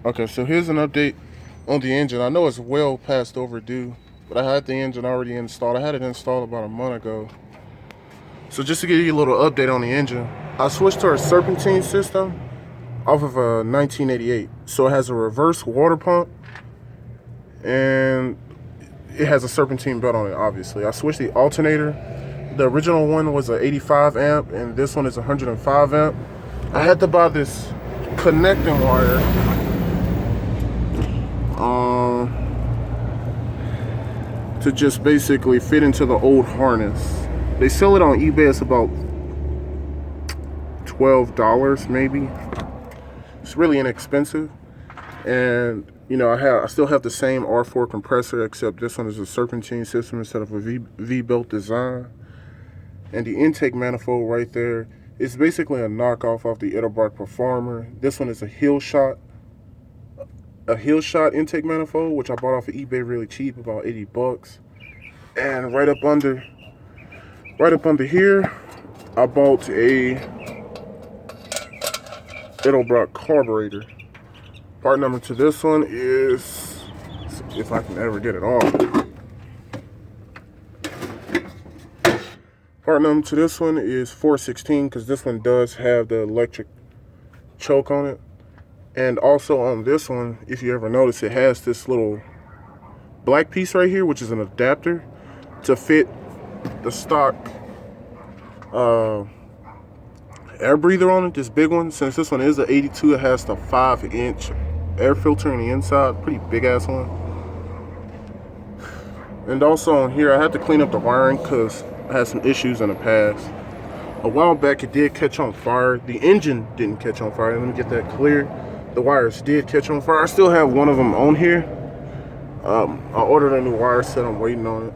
Okay, so here's an update on the engine. I know it's well past overdue, but I had the engine already installed. I had it installed about a month ago. So just to give you a little update on the engine, I switched to a serpentine system off of a 1988. So it has a reverse water pump and it has a serpentine belt on it, obviously. I switched the alternator. The original one was an 85 amp and this one is 105 amp. I had to buy this connecting wire to just basically fit into the old harness. They sell it on eBay. It's about $12 maybe. It's really inexpensive. And you know, I still have the same R4 compressor, except this one is a serpentine system instead of a V-belt design. And the intake manifold right there is basically a knockoff of the Edelbrock Performer. This one is a heel shot intake manifold, which I bought off of eBay really cheap, about 80 bucks. And right up under here, I bought a Edelbrock carburetor. Part number to this one is, if I can ever get it off. Part number to this one is 416, because this one does have the electric choke on it. And also on this one, if you ever notice, it has this little black piece right here, which is an adapter to fit the stock air breather on it, this big one. Since this one is an 82, it has the 5-inch air filter on the inside, pretty big ass one. And also on here, I had to clean up the wiring because I had some issues in the past. A while back, it did catch on fire. The engine didn't catch on fire. Let me get that clear. The wires did catch on fire. I still have one of them on here. I ordered a new wire set. I'm waiting on it.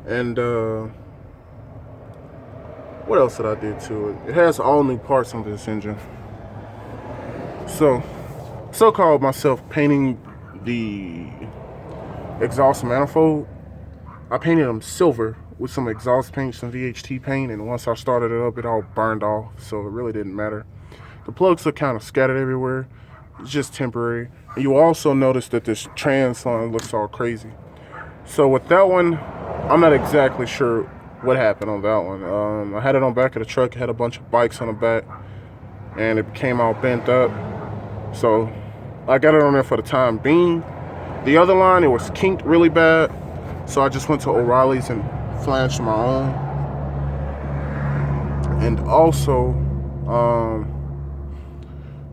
And what else did I do to it? It has all new parts on this engine. So-called myself painting the exhaust manifold. I painted them silver with some exhaust paint, some VHT paint, and once I started it up, it all burned off, so it really didn't matter. The plugs are kind of scattered everywhere. It's just temporary. And you also notice that this trans line looks all crazy. So with that one, I'm not exactly sure what happened on that one. I had it on back of the truck. It had a bunch of bikes on the back, and it became all bent up. So I got it on there for the time being. The other line, it was kinked really bad, so I just went to O'Reilly's and flanged my own. And also,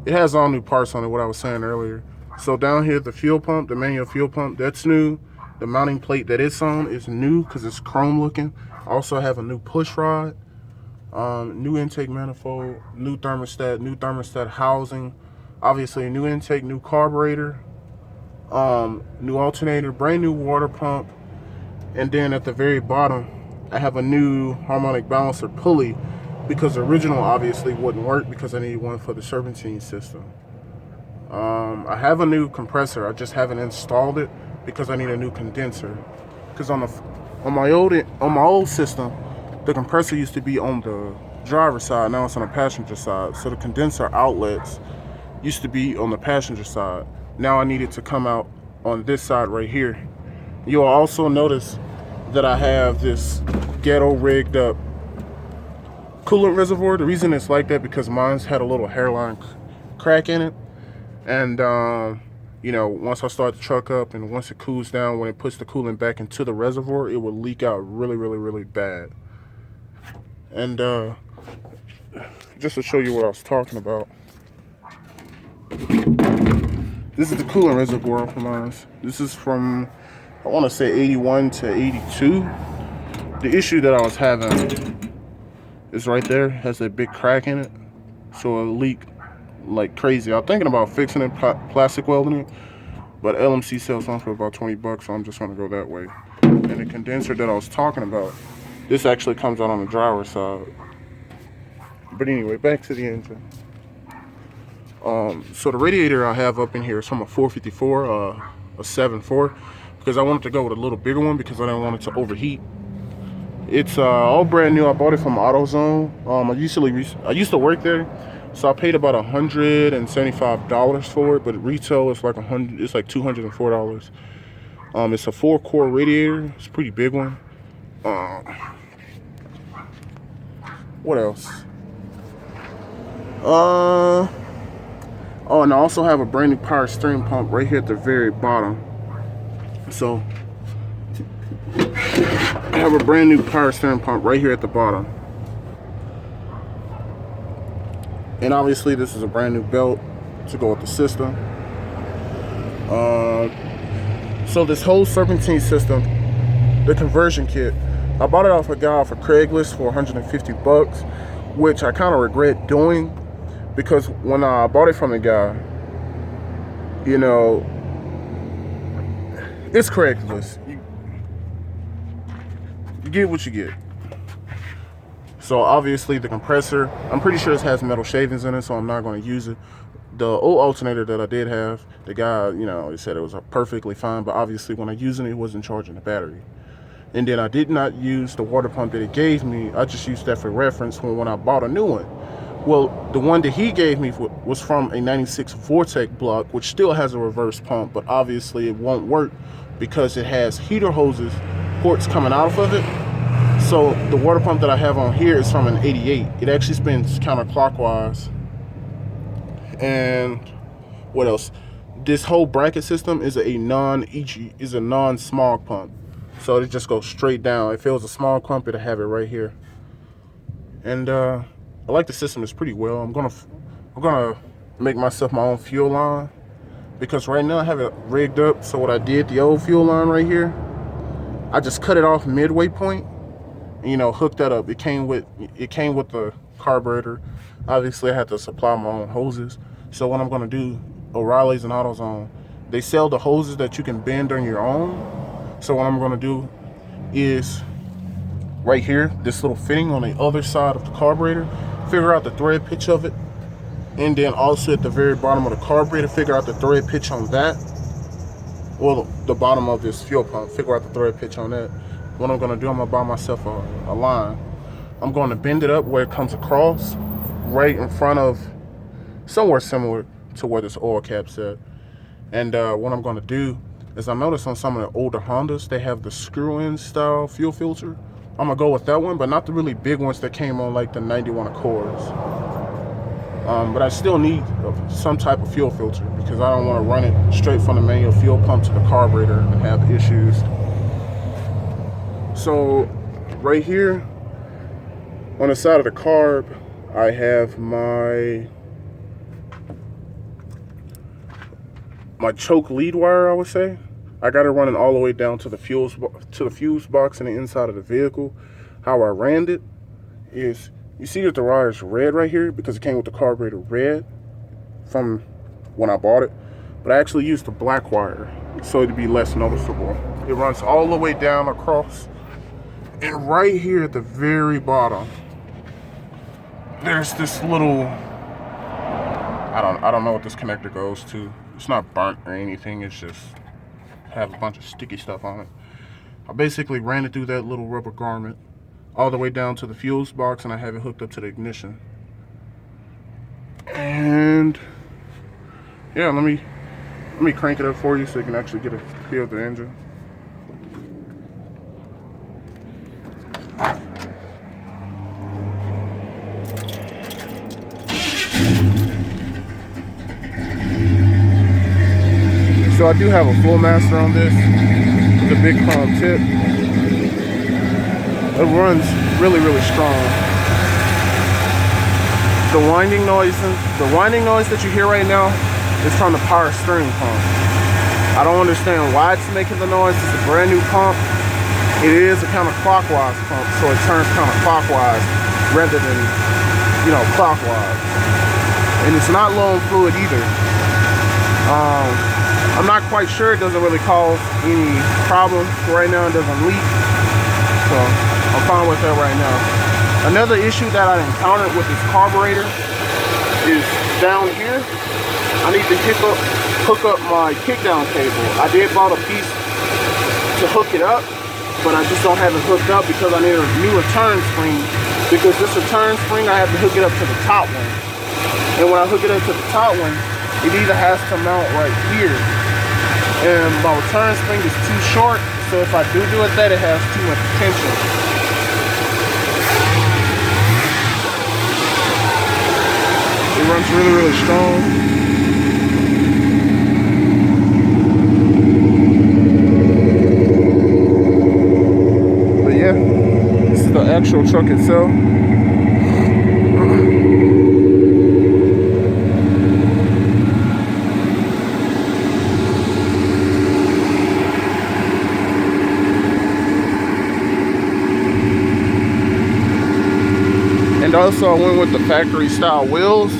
it has all new parts on it, what I was saying earlier. So down here, the fuel pump, the manual fuel pump, that's new. The mounting plate that it's on is new because it's chrome looking. I also have a new push rod, new intake manifold, new thermostat housing, obviously a new intake, new carburetor, new alternator, brand new water pump. And then at the very bottom, I have a new harmonic balancer pulley because the original obviously wouldn't work because I needed one for the serpentine system. I have a new compressor. I just haven't installed it because I need a new condenser. Because on my old system, the compressor used to be on the driver's side. Now it's on the passenger side. So the condenser outlets used to be on the passenger side. Now I need it to come out on this side right here. You'll also notice that I have this ghetto rigged up coolant reservoir. The reason it's like that because mine's had a little hairline crack in it. And you know, once I start the truck up and once it cools down, when it puts the coolant back into the reservoir, it will leak out really bad. And just to show you what I was talking about, this is the coolant reservoir for mine. This is from, I want to say 81 to 82. The issue that I was having is right there. It has a big crack in it, so it'll leak like crazy. I'm thinking about fixing it, plastic welding it, but LMC sells one for about 20 bucks, so I'm just going to go that way. And the condenser that I was talking about, this actually comes out on the driver's side. But anyway, back to the engine. So the radiator I have up in here is from a 454, a 7.4, because I wanted to go with a little bigger one because I didn't want it to overheat. It's all brand new. I bought it from AutoZone. I used to work there, So I paid about $175 for it, but retail is like it's like $204. It's a 4-core radiator. It's a pretty big one. What else? Oh, and I also have a brand new power steering pump right here at the very bottom. So I have a brand new power steering pump right here at the bottom. And obviously this is a brand new belt to go with the system. So this whole serpentine system, the conversion kit, I bought it off a guy off of Craigslist for 150 bucks, which I kind of regret doing, because when I bought it from the guy, you know, it's Craigslist. You get what you get. So obviously the compressor, I'm pretty sure it has metal shavings in it, so I'm not going to use it. The old alternator that I did have, the guy, you know, he said it was perfectly fine, but obviously when I used it, it wasn't charging the battery. And then I did not use the water pump that it gave me. I just used that for reference when I bought a new one. Well, the one that he gave me was from a 96 Vortec block, which still has a reverse pump, but obviously it won't work because it has heater hoses, ports coming out of it. So the water pump that I have on here is from an 88. It actually spins counterclockwise. And what else? This whole bracket system is a non-smog pump. So it just goes straight down. If it was a smog pump, it'll have it right here. And I like the system. It's pretty well. I'm gonna make myself my own fuel line, because right now I have it rigged up. So what I did, the old fuel line right here, I just cut it off midway point, and, you know, hooked that up. It came with the carburetor. Obviously I had to supply my own hoses. So what I'm gonna do, O'Reilly's and AutoZone, they sell the hoses that you can bend on your own. So what I'm gonna do is right here, this little fitting on the other side of the carburetor, figure out the thread pitch of it, and then also at the very bottom of the carburetor, figure out the thread pitch on that. Well, the bottom of this fuel pump, figure out the thread pitch on that. What I'm gonna do, I'm gonna buy myself a line. I'm gonna bend it up where it comes across, right in front of, somewhere similar to where this oil cap's at. And what I'm gonna do is, I noticed on some of the older Hondas, they have the screw-in style fuel filter. I'm gonna go with that one, but not the really big ones that came on like the 91 Accords. But I still need some type of fuel filter, because I don't want to run it straight from the manual fuel pump to the carburetor and have issues. So right here on the side of the carb, I have my choke lead wire, I would say. I got it running all the way down to the fuse box in the inside of the vehicle. How I ran it is, you see that the wire is red right here because it came with the carburetor red from when I bought it. But I actually used the black wire so it'd be less noticeable. It runs all the way down across, and right here at the very bottom, there's this little, I don't know what this connector goes to. It's not burnt or anything, it's just have a bunch of sticky stuff on it. I basically ran it through that little rubber garment all the way down to the fuse box, and I have it hooked up to the ignition. And yeah, let me crank it up for you so you can actually get a feel of the engine. So I do have a full master on this with a big chrome tip. It runs really, really strong. The winding noise that you hear right now is from the power steering pump. I don't understand why it's making the noise. It's a brand new pump. It is a counterclockwise pump, so it turns counterclockwise rather than, you know, clockwise. And it's not low in fluid either. I'm not quite sure. It doesn't really cause any problems right now. It doesn't leak, so I'm fine with that right now. Another issue that I encountered with this carburetor is down here. I need to hook up my kickdown cable. I did bought a piece to hook it up, but I just don't have it hooked up because I need a new return spring. Because this return spring, I have to hook it up to the top one. And when I hook it up to the top one, it either has to mount right here. And my return spring is too short, so if I do it that, it has too much tension. It runs really, really strong. This is the actual truck itself. And also I went with the factory style wheels.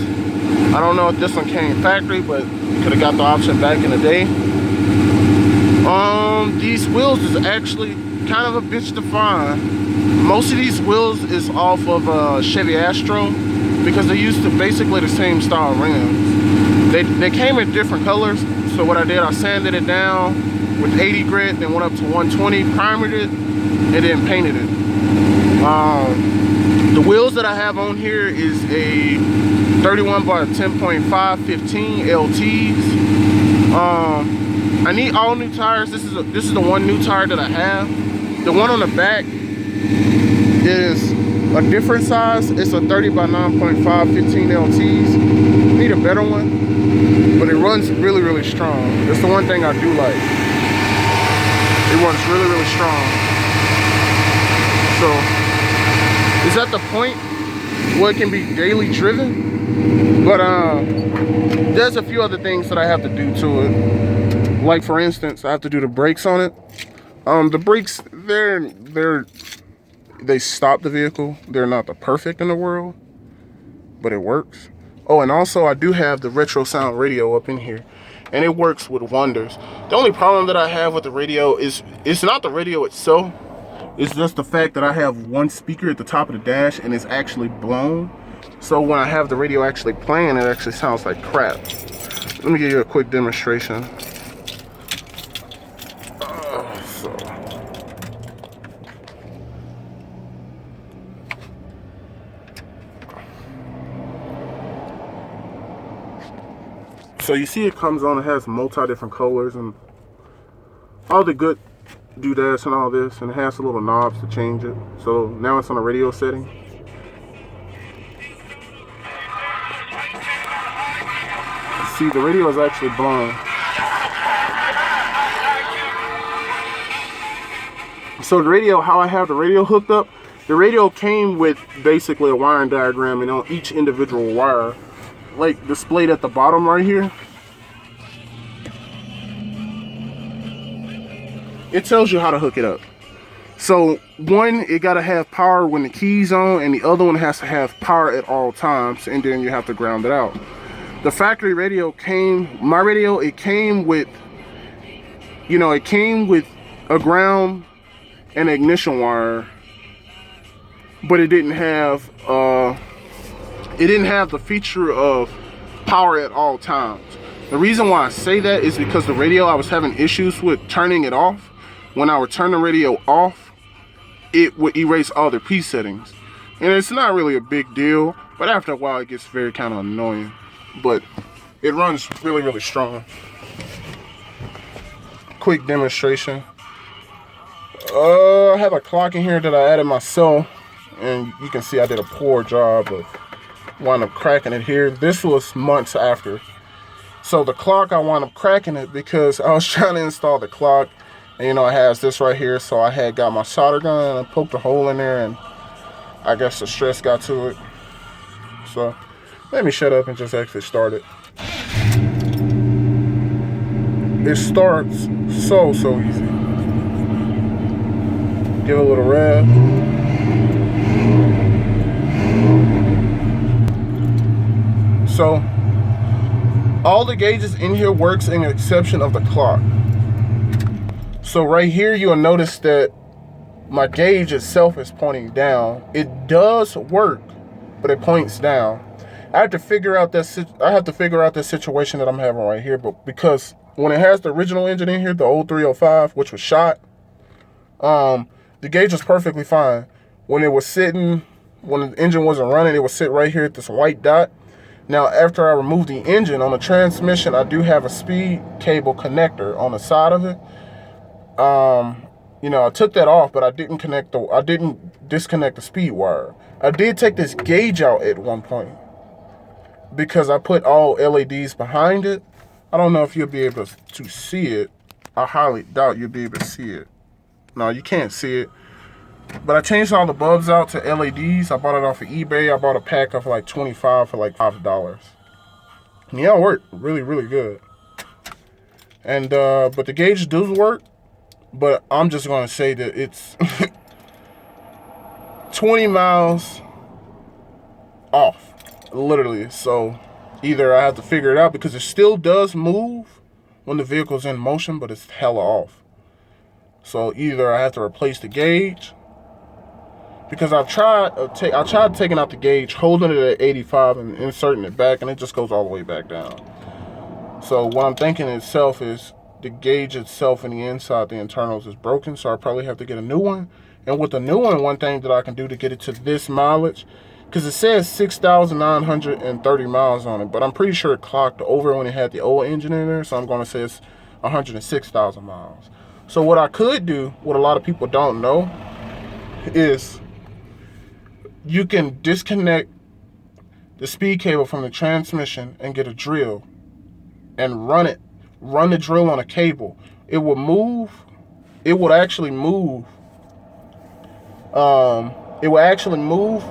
I don't know if this one came factory, but you could have got the option back in the day. These wheels is actually kind of a bitch to find. Most of these wheels is off of Chevy Astro because they used to basically the same style rims. They came in different colors, so what I did, I sanded it down with 80 grit, then went up to 120, primered it, and then painted it. The wheels that I have on here is a 31 by 10.5 15 LTs. I need all new tires. This is the one new tire that I have. The one on the back is a different size. It's a 30 by 9.5 15 LTs. Need a better one, but it runs really, really strong. That's the one thing I do like. It runs really, really strong. So it's at the point where it can be daily driven, but there's a few other things that I have to do to it. Like for instance, I have to do the brakes on it. The brakes, they stop the vehicle. They're not the perfect in the world, but it works. Oh, and also I do have the retro sound radio up in here, and it works with wonders. The only problem that I have with the radio is it's not the radio itself. It's just the fact that I have one speaker at the top of the dash and it's actually blown. So when I have the radio actually playing, it actually sounds like crap. Let me give you a quick demonstration. So you see it comes on, it has multi different colors and all the good doodads and all this, and it has the little knobs to change it. So now it's on a radio setting. See, the radio is actually blown. So the radio, how I have the radio hooked up, the radio came with basically a wiring diagram, and on each individual wire, like displayed at the bottom right here, it tells you how to hook it up. So one, it got to have power when the key's on, and the other one has to have power at all times, and then you have to ground it out. The factory radio came, my radio, it came with, you know, it came with a ground and ignition wire, but it didn't have the feature of power at all times. The reason why I say that is because the radio, I was having issues with turning it off. When I would turn the radio off, it would erase all the P settings. And it's not really a big deal, but after a while it gets very kind of annoying. But it runs really, really strong. Quick demonstration. I have a clock in here that I added myself, and you can see I did a poor job of wound up cracking it here. This was months after. So the clock, I wound up cracking it because I was trying to install the clock, and you know, it has this right here, so I had got my solder gun and I poked a hole in there, and I guess the stress got to it. So let me shut up and just actually start it. It starts so easy. Give it a little rev. So all the gauges in here works in the exception of the clock. So right here you'll notice that my gauge itself is pointing down. It does work, but it points down. I have to figure out this situation that I'm having right here, but because when it has the original engine in here, the old 305, which was shot, the gauge was perfectly fine. When it was sitting, when the engine wasn't running, it would sit right here at this white dot. Now, after I remove the engine on the transmission, I do have a speed cable connector on the side of it. You know, I took that off, but I didn't disconnect the speed wire. I did take this gauge out at one point because I put all LEDs behind it. I don't know if you'll be able to see it. I highly doubt you'll be able to see it. No, you can't see it. But I changed all the bulbs out to LEDs. I bought it off of eBay. I bought a pack of like 25 for like $5. And yeah, it worked really, really good. And but the gauge does work. But I'm just gonna say that it's 20 miles off, literally. So either I have to figure it out because it still does move when the vehicle's in motion, but it's hella off. So either I have to replace the gauge, because I tried taking out the gauge, holding it at 85 and inserting it back, and it just goes all the way back down. So what I'm thinking itself is the gauge itself in the inside, the internals is broken, so I probably have to get a new one. And with the new one thing that I can do to get it to this mileage, because it says 6,930 miles on it, but I'm pretty sure it clocked over when it had the old engine in there, so I'm going to say it's 106,000 miles. So what I could do, what a lot of people don't know, is you can disconnect the speed cable from the transmission and get a drill and run the drill on a cable. It will move. It would actually move. It will actually move.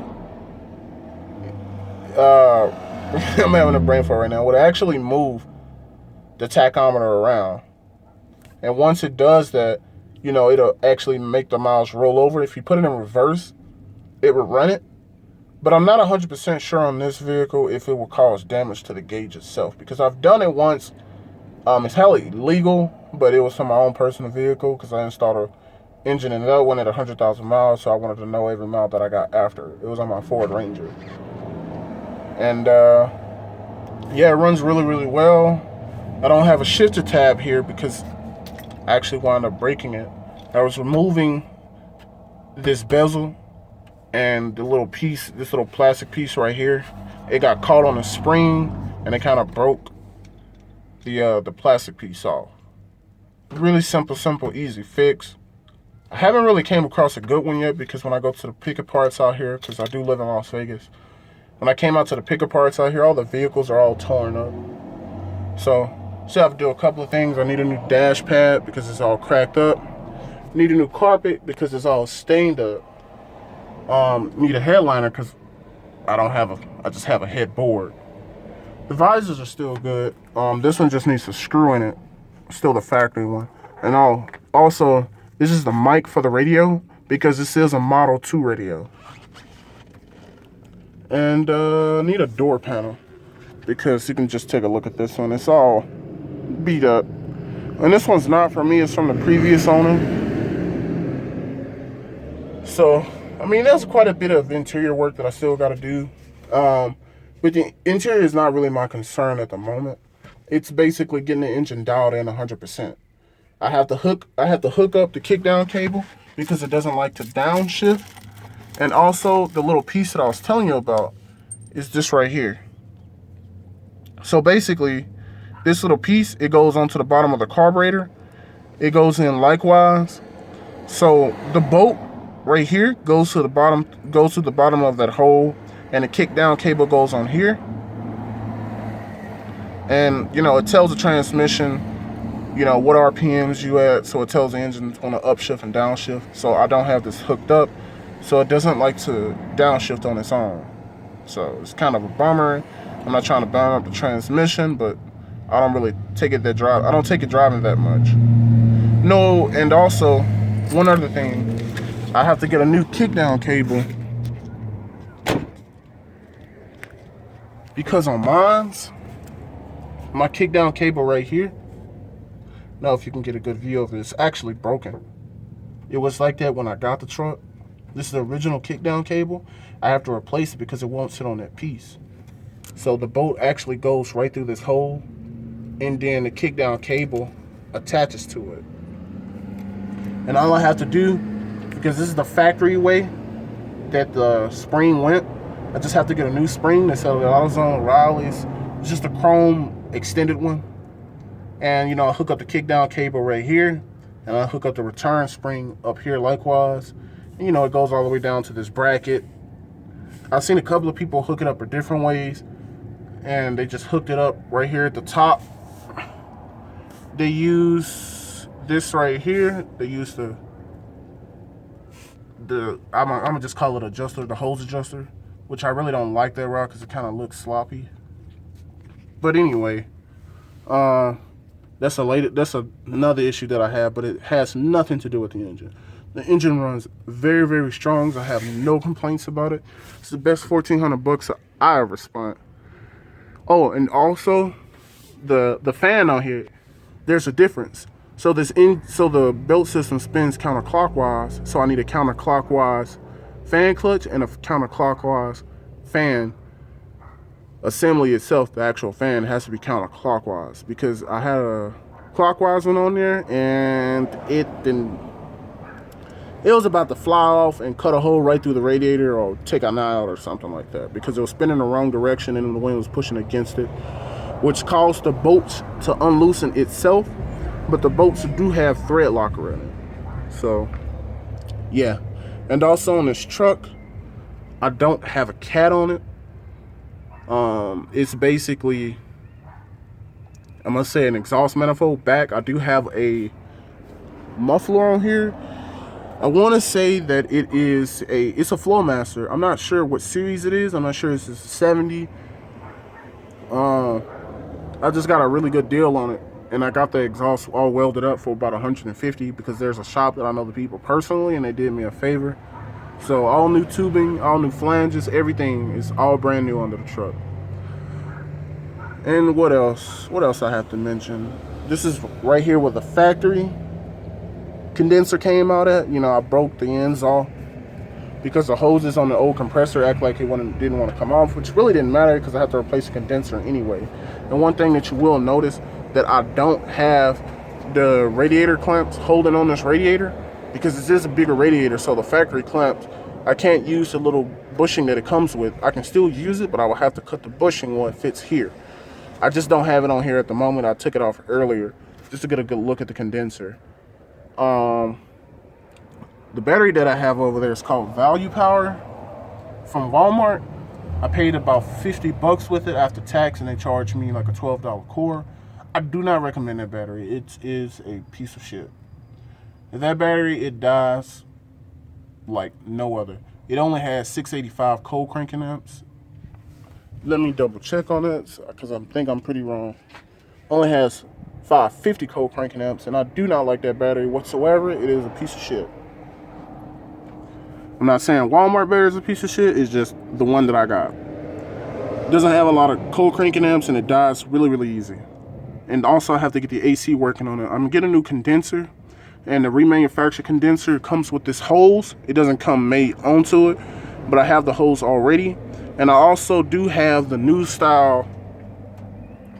I'm having a brain fart right now. It would actually move the tachometer around. And once it does that, you know, it'll actually make the miles roll over. If you put it in reverse, it will run it. But I'm not 100% sure on this vehicle if it will cause damage to the gauge itself, because I've done it once. It's hella illegal, but it was on my own personal vehicle because I installed an engine in that one at 100,000 miles, so I wanted to know every mile that I got after. It was on my Ford Ranger. And yeah, it runs really, really well. I don't have a shifter tab here because I actually wound up breaking it. I was removing this bezel and the little piece, this little plastic piece right here. It got caught on a spring and it kind of broke the plastic piece off. Really simple, easy fix. I haven't really came across a good one yet, because when I go to the pick-up parts out here, because I do live in Las Vegas, when I came out to the pick-up parts out here, all the vehicles are all torn up. So still have to do a couple of things. I need a new dash pad because it's all cracked up. Need a new carpet because it's all stained up. Need a headliner because I just have a headboard. The visors are still good. This one just needs a screw in it. Still the factory one. And also, this is the mic for the radio because this is a Model 2 radio. And need a door panel because you can just take a look at this one. It's all beat up. And this one's not for me. It's from the previous owner. So, I mean, there's quite a bit of interior work that I still got to do. But the interior is not really my concern at the moment. It's basically getting the engine dialed in 100%. I have to hook up the kickdown cable because it doesn't like to downshift. And also the little piece that I was telling you about is this right here. So basically, this little piece, it goes onto the bottom of the carburetor. It goes in likewise. So the bolt right here goes to the bottom of that hole, and the kick down cable goes on here. And you know, it tells the transmission, you know, what RPMs you at, so it tells the engine on the upshift and downshift. So I don't have this hooked up, so it doesn't like to downshift on its own. So it's kind of a bummer. I'm not trying to burn up the transmission, but I don't really take it I don't take it driving that much. No, and also one other thing, I have to get a new kickdown cable because on mine's, my kickdown cable right here, now if you can get a good view of it, it's actually broken. It was like that when I got the truck. This is the original kickdown cable. I have to replace it because it won't sit on that piece. So the bolt actually goes right through this hole, and then the kickdown cable attaches to it. And all I have to do, because this is the factory way that the spring went, I just have to get a new spring that's out of the AutoZone Riley's. It's just a chrome extended one. And, you know, I hook up the kick down cable right here. And I hook up the return spring up here likewise. And, you know, it goes all the way down to this bracket. I've seen a couple of people hook it up in different ways. And they just hooked it up right here at the top. They use this right here. They use the I'm gonna just call it adjuster, the hose adjuster, which I really don't like that route because it kind of looks sloppy. But anyway, that's another issue that I have, but it has nothing to do with the engine. The engine runs very, very strong. I have no complaints about it. It's the best $1,400 I ever spent. Oh, and also the fan on here, there's a difference. So the belt system spins counterclockwise, so I need a counterclockwise fan clutch and a counterclockwise fan assembly itself. The actual fan has to be counterclockwise because I had a clockwise one on there and it was about to fly off and cut a hole right through the radiator or take an eye out or something like that because it was spinning the wrong direction and the wind was pushing against it, which caused the bolts to unloosen itself. But the bolts do have thread locker in it. So, yeah. And also on this truck, I don't have a cat on it. It's basically, I'm going to say an exhaust manifold back. I do have a muffler on here. I want to say that it's a Flowmaster. I'm not sure what series it is. I'm not sure it's a 70. I just got a really good deal on it. And I got the exhaust all welded up for about $150 because there's a shop that I know the people personally and they did me a favor. So all new tubing, all new flanges, everything is all brand new under the truck. And what else? What else I have to mention? This is right here where the factory condenser came out at. You know, I broke the ends off because the hoses on the old compressor act like it didn't want to come off, which really didn't matter because I had to replace the condenser anyway. And one thing that you will notice that I don't have the radiator clamps holding on this radiator because this is a bigger radiator, so the factory clamps, I can't use the little bushing that it comes with. I can still use it, but I will have to cut the bushing when it fits here. I just don't have it on here at the moment. I took it off earlier just to get a good look at the condenser. The battery that I have over there is called Value Power from Walmart. I paid about $50 with it after tax and they charged me like a $12 core. I do not recommend that battery. It is a piece of shit. If that battery, it dies like no other. It only has 685 cold cranking amps. Let me double check on that because I think I'm pretty wrong. Only has 550 cold cranking amps and I do not like that battery whatsoever. It is a piece of shit. I'm not saying Walmart battery is a piece of shit. It's just the one that I got. It doesn't have a lot of cold cranking amps and it dies really, really easy. And also I have to get the AC working on it. I'm gonna get a new condenser and the remanufactured condenser comes with this hose. It doesn't come made onto it, but I have the hose already. And I also do have the new style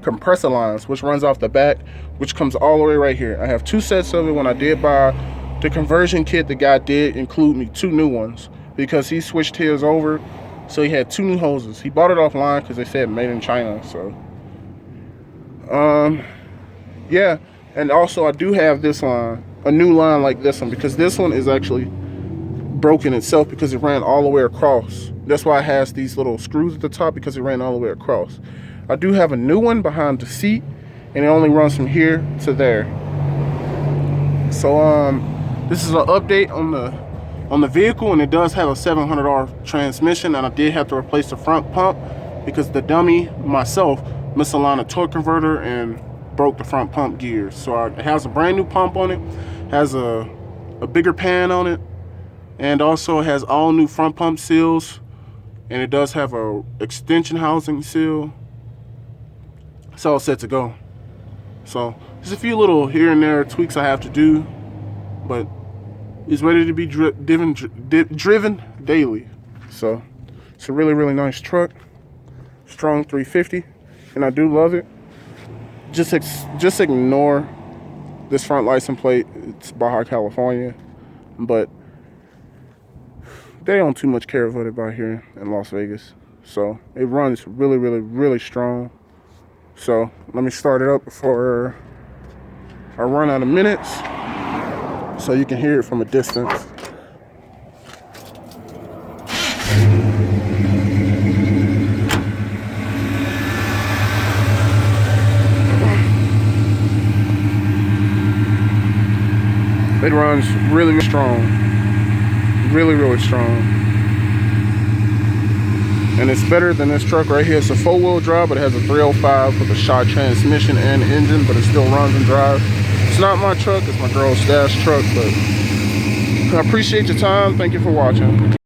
compressor lines, which runs off the back, which comes all the way right here. I have 2 sets of it. When I did buy the conversion kit, the guy did include me 2 new ones because he switched his over. So he had 2 new hoses. He bought it offline because they said made in China, so. Yeah, and also I do have this line, a new line like this one, because this one is actually broken itself because it ran all the way across. That's why it has these little screws at the top, because it ran all the way across. I do have a new one behind the seat and it only runs from here to there. So this is an update on the vehicle, and it does have a 700R transmission, and I did have to replace the front pump because the dummy myself misaligned a torque converter and broke the front pump gears. So it has a brand new pump on it, has a bigger pan on it, and also has all new front pump seals, and it does have a extension housing seal. It's all set to go. So there's a few little here and there tweaks I have to do, but it's ready to be driven daily. So it's a really, really nice truck, strong 350. And I do love it. Just ignore this front license plate. It's Baja California, but they don't too much care of it about here in Las Vegas. So it runs really, really, really strong. So let me start it up before I run out of minutes so you can hear it from a distance. It runs really, really strong. Really, really strong. And it's better than this truck right here. It's a 4-wheel drive, but it has a 305 with a shot transmission and engine, but it still runs and drives. It's not my truck, it's my girl's stash truck, but I appreciate your time. Thank you for watching.